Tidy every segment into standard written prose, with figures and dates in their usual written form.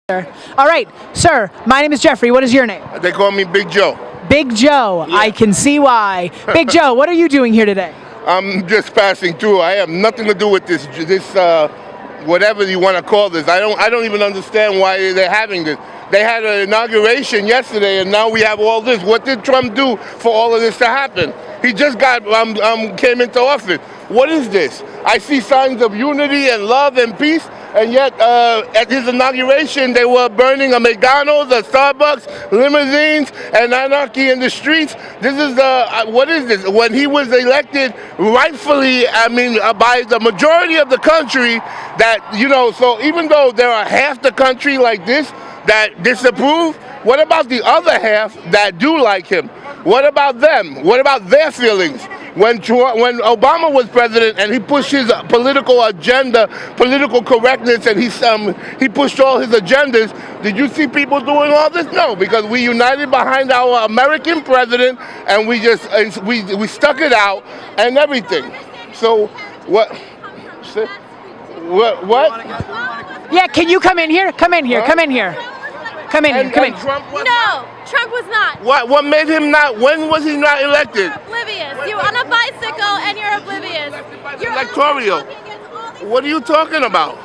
All right, sir, my name is Jeffrey. What is your name? They call me Big Joe. Big Joe. Yeah. I can see why. Big Joe, what are you doing here today? I'm just passing through. I have nothing to do with this whatever you want to call this. I don't even understand why they're having this. They had an inauguration yesterday, and now we have all this. What did Trump do for all of this to happen? He just came into office. What is this? I see signs of unity and love and peace, and yet at his inauguration they were burning a McDonald's, a Starbucks, limousines, and anarchy in the streets. This is what is this? When he was elected, rightfully, by the majority of the country, so even though there are half the country like this that disapprove, what about the other half that do like him? What about them? What about their feelings? When Obama was president and he pushed his political agenda, political correctness, and he pushed all his agendas, did you see people doing all this? No, because we united behind our American president and we stuck it out and everything. So what? What? Yeah, can you come in here? Come in here. Huh? Come in here. Come in here. Come in. Trump was No, Trump was not. What made him not? When was he not elected? You're oblivious. You're on a bicycle and you're oblivious. You're Electoral. What are you talking about?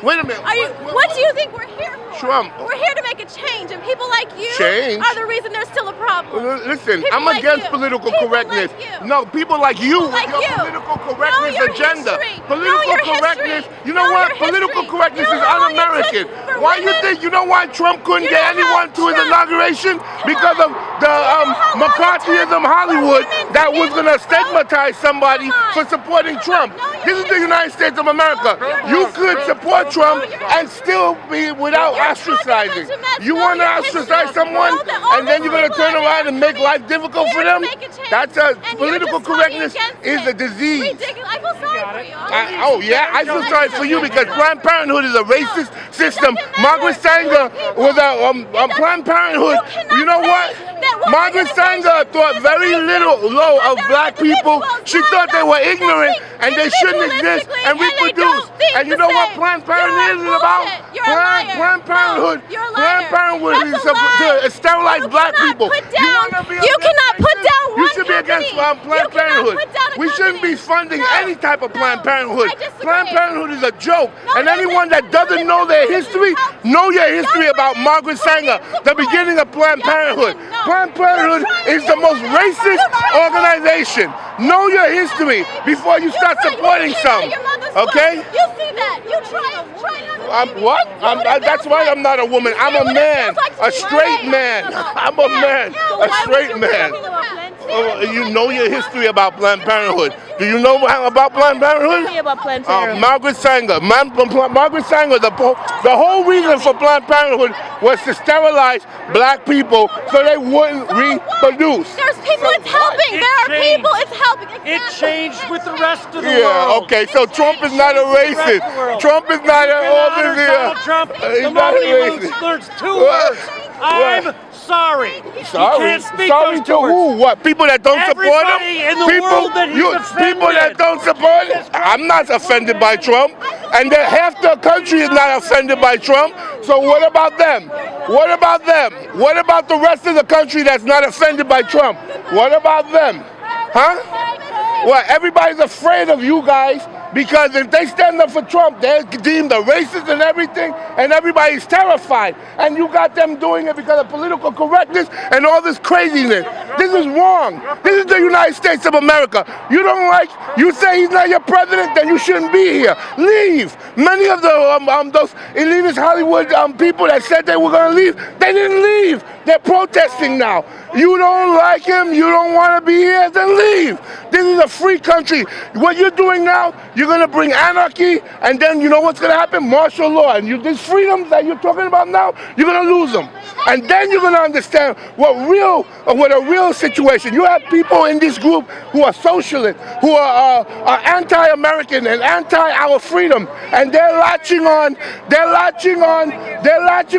Wait a minute. What do you think we're here for? Trump. We're here to make a change, and people like you Change? are the reason there's still a problem. Listen, People I'm like against you. political People correctness. like you. No, people like you with like your you. political correctness Know your agenda. history. Political Know your correctness. history. You know Know what? your Political history. correctness You is know how long it un-American. took for Why you women? think? You know why Trump couldn't You get know anyone how to his Trump- inauguration? Because of the how long it McCarthyism took Hollywood for women that to was be going to able to vote? stigmatize somebody Come on. for supporting Trump. Know your This is the history. United States of America. Know your You history. could support Trump Know your and history. still be without You're talking a ostracizing. bunch of mess. You Know want to your ostracize history. someone Know that all and then these you're going to people turn are around and make here life difficult for to them? make a change. That's And you're political just fighting correctness against is it. a disease. Ridiculous. I feel sorry for you. I feel sorry for you because Planned Parenthood is a racist system. Margaret Sanger was a Planned Parenthood. You know what? Margaret Sanger thought very low of black people. She thought they were ignorant and they shouldn't exist and reproduce. And you know what Planned Parenthood is about? Planned Parenthood. Planned Parenthood is to sterilize black people. You cannot put down one You should be against Planned Parenthood. We shouldn't be funding any type of Planned Parenthood. Planned Parenthood is a joke. And anyone that doesn't know their history, know your history about Margaret Sanger, the beginning of Planned Parenthood. Planned Parenthood is the most racist organization. Know your history before you start supporting some. Okay? You see that. You try What? That's why I'm not a woman. I'm a man. A straight man. I'm a man. A straight man. You know your history about Planned Parenthood. Do you know about Planned Parenthood? Tell me about Planned Parenthood. Margaret Sanger. Margaret Sanger, the whole reason for Planned Parenthood was to sterilize black people so they wouldn't reproduce. There's people it's helping. There are people it's helping. It changed with the rest of the Yeah, world. okay, so Trump is not a racist. Trump is not Donald Trump, he's the not a moment he racist. learns two words. I'm sorry. You can't speak Sorry those to two words. who? What? People that don't support him? Everybody in the world that he's People that offended. don't support him? I'm not offended by Trump. And half the country is not offended by Trump. So what about them? What about them? What about the rest of the country that's not offended by Trump? What about them? Huh? Well, everybody's afraid of you guys because if they stand up for Trump, they're deemed a racist and everything, and everybody's terrified. And you got them doing it because of political correctness and all this craziness. This is wrong. This is the United States of America. You say he's not your president, then you shouldn't be here. Leave. Many of those elitist Hollywood people that said they were going to leave, they didn't leave. They're protesting now. You don't like him, you don't want to be here, then leave. This is a free country. What you're doing now, you're going to bring anarchy, and then you know what's going to happen? Martial law. And these freedoms that you're talking about now, you're going to lose them. And then you're going to understand what a real situation. You have people in this group who are socialists, who are anti-American and anti-our freedom, and they're latching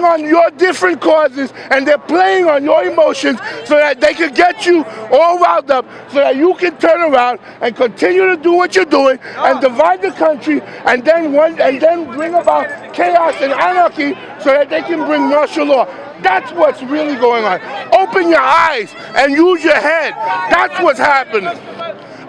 on your different causes, and they're playing on your emotions so that they can get you all riled up, so that you can turn around and continue to do what you're doing, and divide the country and then bring about chaos and anarchy so that they can bring martial law. That's what's really going on. Open your eyes and use your head. That's what's happening.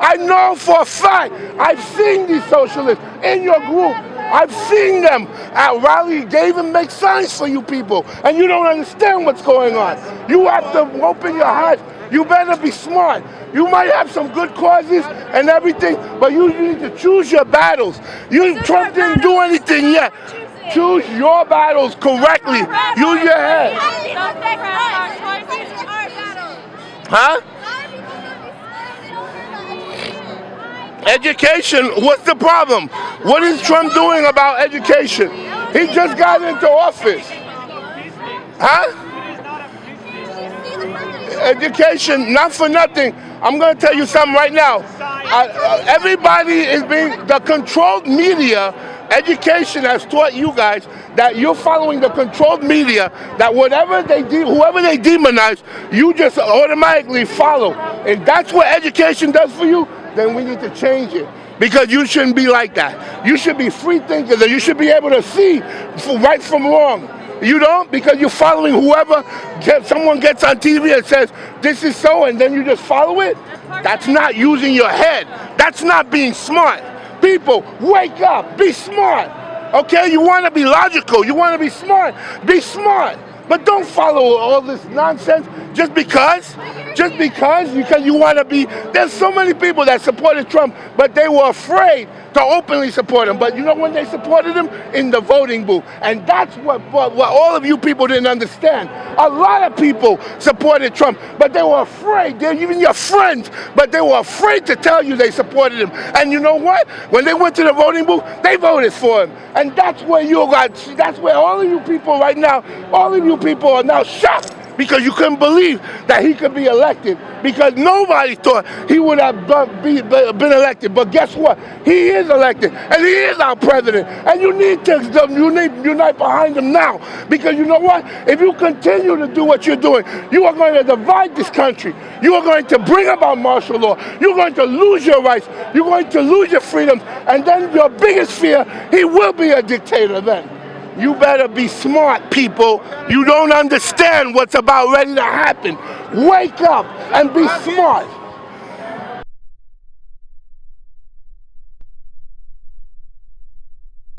I know for a fact, I've seen these socialists in your group. I've seen them at rallies. They even make signs for you people, and you don't understand what's going on. You have to open your heart. You better be smart. You might have some good causes and everything, but you need to choose your battles. Trump didn't do anything yet. Choose your battles correctly. Use your head. Huh? Education, what's the problem? What is Trump doing about education? He just got into office. Huh? Education, not for nothing. I'm going to tell you something right now. Everybody is the controlled media. Education has taught you guys that you're following the controlled media, that whoever they demonize, you just automatically follow. If that's what education does for you, then we need to change it. Because you shouldn't be like that. You should be free thinkers, and you should be able to see right from wrong. You don't, because you're following whoever someone gets on TV and says, this is so, and then you just follow it. That's not using your head. That's not being smart. People, wake up, be smart. Okay, you want to be logical, you want to be smart, be smart. But don't follow all this nonsense just because you want to be. There's so many people that supported Trump, but they were afraid to openly support him. But you know when they supported him? In the voting booth. And that's what all of you people didn't understand. A lot of people supported Trump, but they were afraid. They're even your friends, but they were afraid to tell you they supported him. And you know what? When they went to the voting booth, they voted for him. And that's where that's where all of you people right now, all of you people are now shocked because you couldn't believe that he could be elected, because nobody thought he would have been elected. But guess what? He is elected, and he is our president. And you need to unite behind him now, because you know what? If you continue to do what you're doing, you are going to divide this country. You are going to bring about martial law. You're going to lose your rights. You're going to lose your freedoms. And then your biggest fear, he will be a dictator then. You better be smart, people. You don't understand what's about ready to happen. Wake up and be smart.